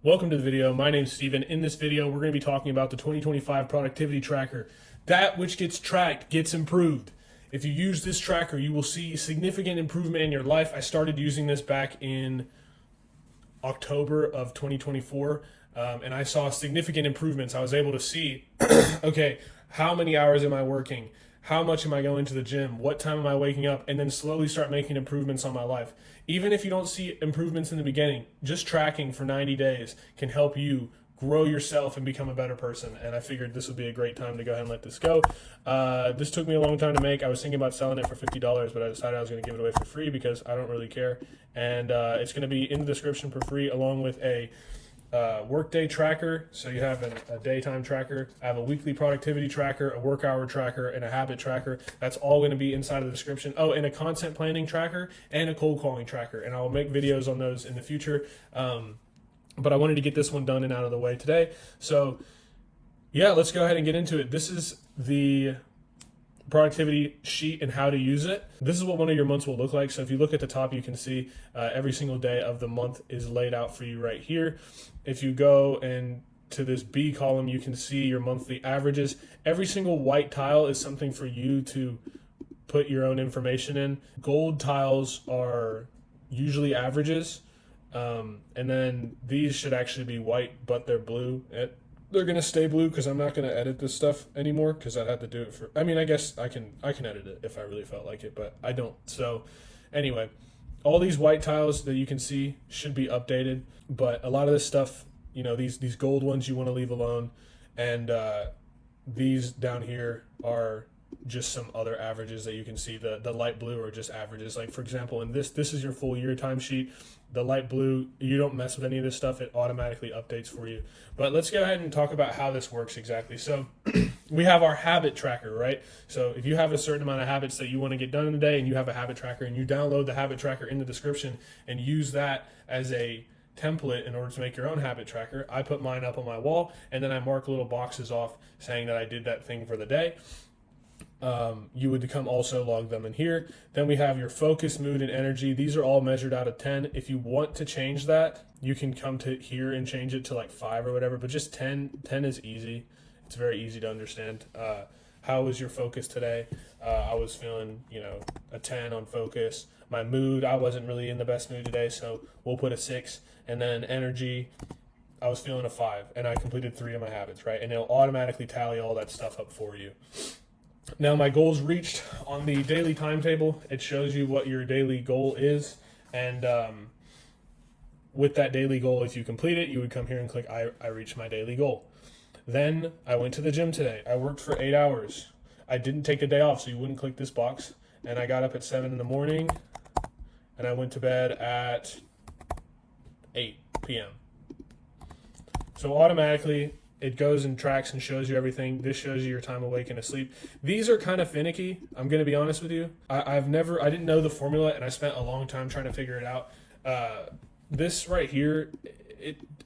Welcome to the video. My name's Steven. In this video, we're going to be talking about the 2025 productivity tracker. That which gets tracked gets improved. If you use this tracker, you will see significant improvement in your life. I started using this back in October of 2024, and I saw significant improvements. I was able to see, okay, how many hours am I working? How much am I going to the gym? What time am I waking up? And then slowly start making improvements on my life. Even if you don't see improvements in the beginning, just tracking for 90 days can help you grow yourself and become a better person. And I figured this would be a great time to go ahead and let this go. This took me a long time to make. I was thinking about selling it for $50, but I decided I was going to give it away for free because I don't really care. And it's going to be in the description for free, along with a workday tracker. So you have a daytime tracker. I have a weekly productivity tracker, a work hour tracker, and a habit tracker. That's all going to be inside of the description. Oh, and a content planning tracker and a cold calling tracker. And I will make videos on those in the future. But I wanted to get this one done and out of the way today. So yeah, let's go ahead and get into it. This is the productivity sheet and how to use it. This is what one of your months will look like. So if you look at the top, you can see every single day of the month is laid out for you right here. If you go and to this B column, you can see your monthly averages. Every single white tile is something for you to put your own information in. Gold tiles are usually averages. And then these should actually be white, but they're blue. They're going to stay blue because I'm not going to edit this stuff anymore because I'd have to do it for, I mean, I guess I can edit it if I really felt like it, but I don't. So anyway, all these white tiles that you can see should be updated, but a lot of this stuff, you know, these gold ones you want to leave alone. And these down here are just some other averages that you can see. The light blue are just averages. Like for example, in this is your full year timesheet. The light blue, you don't mess with any of this stuff. It automatically updates for you. But let's go ahead and talk about how this works exactly. So we have our habit tracker, right? So if you have a certain amount of habits that you want to get done in a day and you have a habit tracker and you download the habit tracker in the description and use that as a template in order to make your own habit tracker. I put mine up on my wall and then I mark little boxes off saying that I did that thing for the day. You would come also log them in here. Then we have your focus, mood, and energy. These are all measured out of 10. If you want to change that, you can come to here and change it to like 5 or whatever, but just 10 is easy. It's very easy to understand. How was your focus today? I was feeling, a 10 on focus. My mood, I wasn't really in the best mood today, so we'll put a 6. And then energy, I was feeling a 5, and I completed 3 of my habits, right? And it'll automatically tally all that stuff up for you. Now my goals reached on the daily timetable. It shows you what your daily goal is. And with that daily goal, if you complete it, you would come here and click, I reached my daily goal. Then I went to the gym today. I worked for 8 hours. I didn't take a day off, so you wouldn't click this box. And I got up at 7 in the morning and I went to bed at 8 p.m. So automatically, it goes and tracks and shows you everything. This shows you your time awake and asleep. These are kind of finicky. I'm going to be honest with you. I didn't know the formula and I spent a long time trying to figure it out. This right here,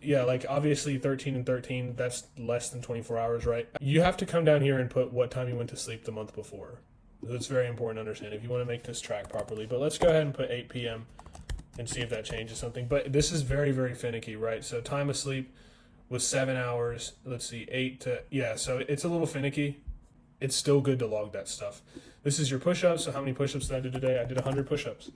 like obviously 13 and 13, that's less than 24 hours, right? You have to come down here and put what time you went to sleep the month before. That's very important to understand if you want to make this track properly. But let's go ahead and put 8 p.m. and see if that changes something. But this is very, very finicky, right? So time of sleep was 7 hours. Let's see, 8 to, so it's a little finicky. It's still good to log that stuff. This is your push-ups. So how many push-ups did I do today? I did 100 push-ups.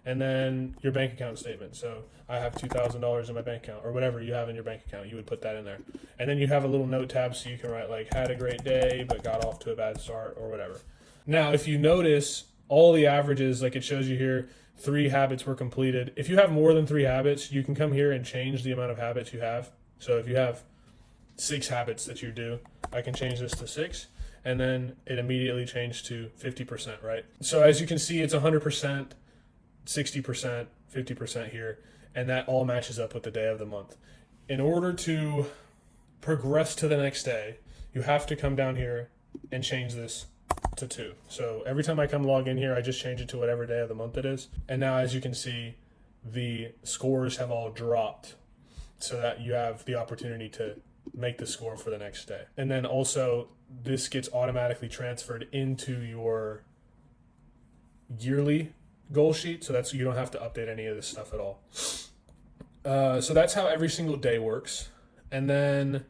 And then your bank account statement. So I have $2,000 in my bank account, or whatever you have in your bank account, you would put that in there. And then you have a little note tab so you can write like, had a great day, but got off to a bad start or whatever. Now, if you notice all the averages, like it shows you here, 3 habits were completed. If you have more than 3 habits, you can come here and change the amount of habits you have. So if you have 6 habits that you do, I can change this to 6, and then it immediately changed to 50%, right? So as you can see, it's 100%, 60%, 50% here, and that all matches up with the day of the month. In order to progress to the next day, you have to come down here and change this to 2. So every time I come log in here, I just change it to whatever day of the month it is. And now as you can see, the scores have all dropped, so that you have the opportunity to make the score for the next day. And then also this gets automatically transferred into your yearly goal sheet. So that's, you don't have to update any of this stuff at all. So that's how every single day works. And then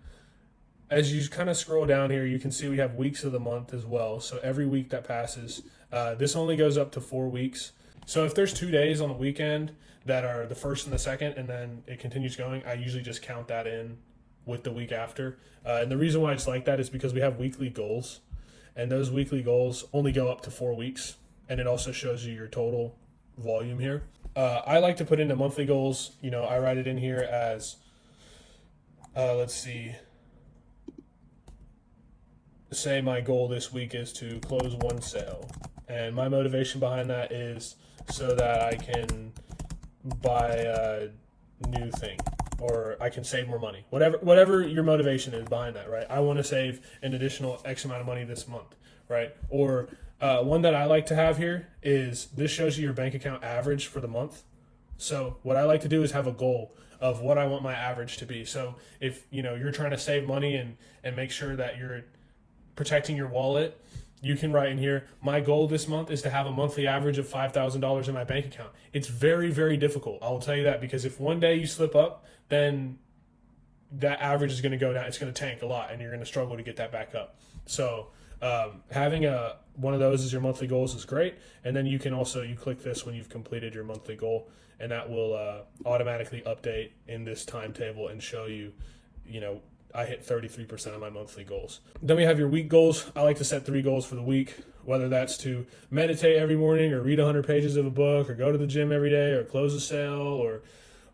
as you kind of scroll down here, you can see we have weeks of the month as well. So every week that passes, this only goes up to 4 weeks. So if there's 2 days on the weekend that are the first and the second, and then it continues going, I usually just count that in with the week after. And the reason why it's like that is because we have weekly goals, and those weekly goals only go up to 4 weeks. And it also shows you your total volume here. I like to put into monthly goals. You know, I write it in here as, let's see, say my goal this week is to close 1 sale. And my motivation behind that is so that I can buy a new thing, or I can save more money. Whatever your motivation is behind that, right? I want to save an additional X amount of money this month, right? Or one that I like to have here is this shows you your bank account average for the month. So what I like to do is have a goal of what I want my average to be. So if you're trying to save money and make sure that you're protecting your wallet, you can write in here, my goal this month is to have a monthly average of $5,000 in my bank account. It's very, very difficult. I will tell you that, because if one day you slip up, then that average is going to go down. It's going to tank a lot, and you're going to struggle to get that back up. So having one of those as your monthly goals is great. And then you can also, you click this when you've completed your monthly goal, and that will automatically update in this timetable and show you, I hit 33% of my monthly goals. Then we have your week goals. I like to set 3 goals for the week, whether that's to meditate every morning, or read 100 pages of a book, or go to the gym every day, or close a sale,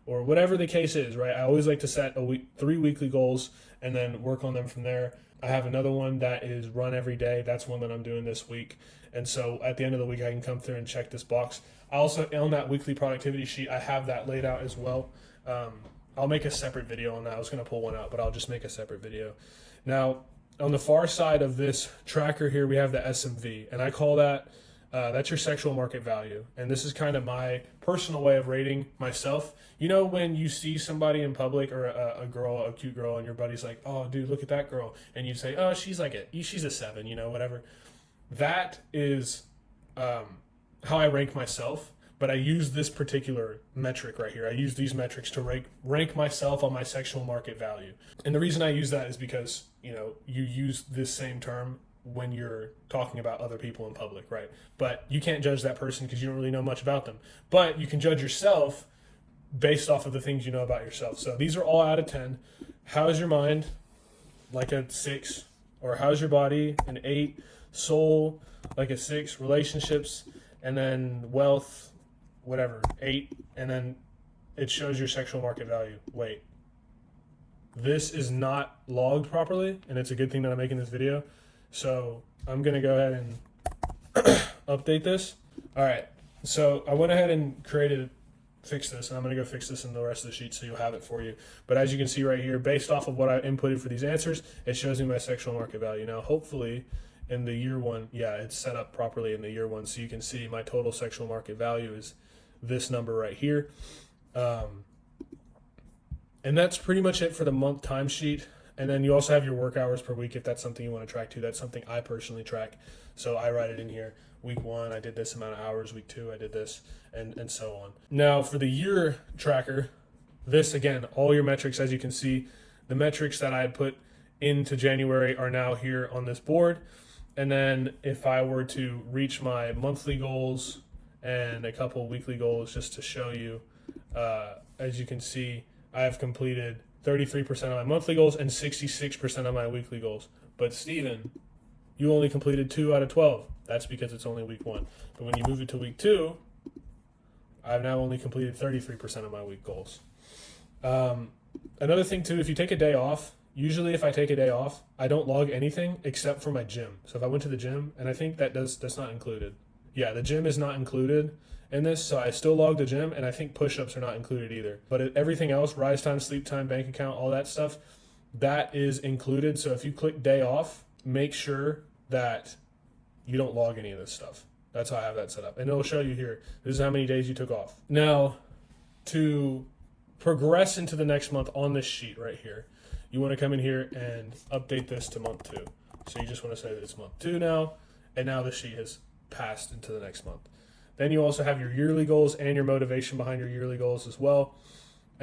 or whatever the case is, right? I always like to set 3 weekly goals and then work on them from there. I have another one that is run every day. That's one that I'm doing this week. And so at the end of the week, I can come through and check this box. I also, on that weekly productivity sheet, I have that laid out as well. I'll make a separate video on that. I was going to pull one out, but I'll just make a separate video. Now, on the far side of this tracker here, we have the SMV, and I call that, that's your sexual market value. And this is kind of my personal way of rating myself. When you see somebody in public, or a girl, a cute girl, and your buddy's like, oh, dude, look at that girl. And you say, oh, she's a 7, whatever. That is how I rank myself. But I use this particular metric right here. I use these metrics to rank myself on my sexual market value. And the reason I use that is because, you use this same term when you're talking about other people in public, right? But you can't judge that person because you don't really know much about them. But you can judge yourself based off of the things you know about yourself. So these are all out of 10. How is your mind? Like a 6. Or how's your body? An 8. Soul, like a 6. Relationships, and then wealth, whatever, 8, and then it shows your sexual market value. Wait, this is not logged properly, and it's a good thing that I'm making this video. So I'm gonna go ahead and update this. All right, so I went ahead and fixed this, and I'm gonna go fix this in the rest of the sheet so you'll have it for you. But as you can see right here, based off of what I inputted for these answers, it shows me my sexual market value. Now, hopefully, in the year 1, yeah, it's set up properly in the year 1, so you can see my total sexual market value is this number right here. And that's pretty much it for the month timesheet. And then you also have your work hours per week if that's something you want to track too. That's something I personally track. So I write it in here. Week 1, I did this amount of hours. Week 2, I did this, and so on. Now for the year tracker, this again, all your metrics, as you can see, the metrics that I had put into January are now here on this board. And then if I were to reach my monthly goals and a couple weekly goals, just to show you, as you can see, I have completed 33% of my monthly goals and 66% of my weekly goals. But Steven, you only completed 2 out of 12. That's because it's only week 1. But when you move it to week 2, I've now only completed 33% of my week goals. Another thing too, if you take a day off, usually if I take a day off, I don't log anything except for my gym. So if I went to the gym, and I think that's not included. Yeah, the gym is not included in this, so I still log the gym, and I think push-ups are not included either. But everything else, rise time, sleep time, bank account, all that stuff, that is included. So if you click day off, make sure that you don't log any of this stuff. That's how I have that set up. And it'll show you here, this is how many days you took off. Now, to progress into the next month on this sheet right here, you want to come in here and update this to month 2. So you just want to say that it's month 2 now, and now the sheet has passed into the next month. Then you also have your yearly goals and your motivation behind your yearly goals as well.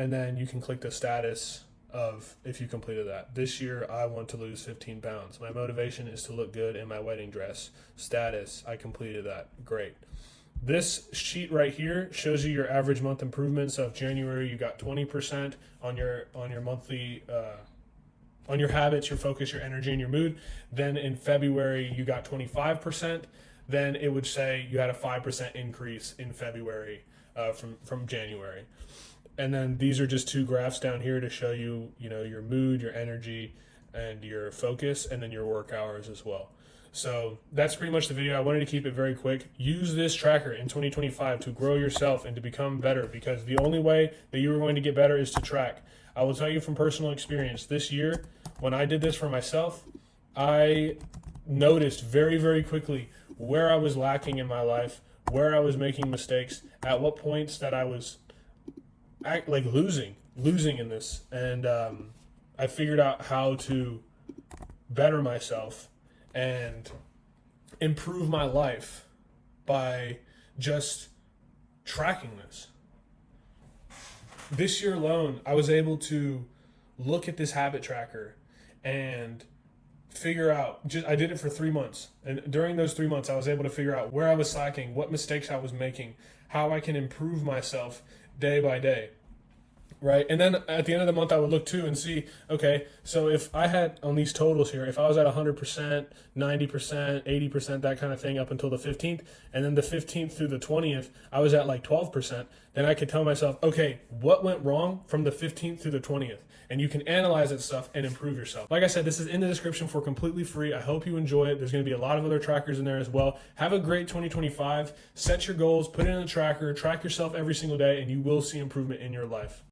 and then you can click the status of if you completed that. This year, I want to lose 15 pounds. My motivation is to look good in my wedding dress. Status, I completed that. Great. This sheet right here shows you your average month improvement. So if January you got 20% on your monthly on your habits, your focus, your energy, and your mood. Then in February you got 25%. Then it would say you had a 5% increase in February from January. And then these are just two graphs down here to show you, your mood, your energy, and your focus, and then your work hours as well. So that's pretty much the video. I wanted to keep it very quick. Use this tracker in 2025 to grow yourself and to become better, because the only way that you are going to get better is to track. I will tell you from personal experience, this year, when I did this for myself, I noticed very, very quickly where I was lacking in my life, where I was making mistakes, at what points that I was losing in this. And I figured out how to better myself and improve my life by just tracking this. This year alone, I was able to look at this habit tracker and figure out, I did it for 3 months. And during those 3 months, I was able to figure out where I was slacking, what mistakes I was making, how I can improve myself day by day. Right. And then at the end of the month, I would look too and see, okay, so if I had on these totals here, if I was at 100%, 90%, 80%, that kind of thing up until the 15th, and then the 15th through the 20th, I was at like 12%, then I could tell myself, okay, what went wrong from the 15th through the 20th? And you can analyze that stuff and improve yourself. Like I said, this is in the description for completely free. I hope you enjoy it. There's going to be a lot of other trackers in there as well. Have a great 2025. Set your goals, put it in a tracker, track yourself every single day, and you will see improvement in your life.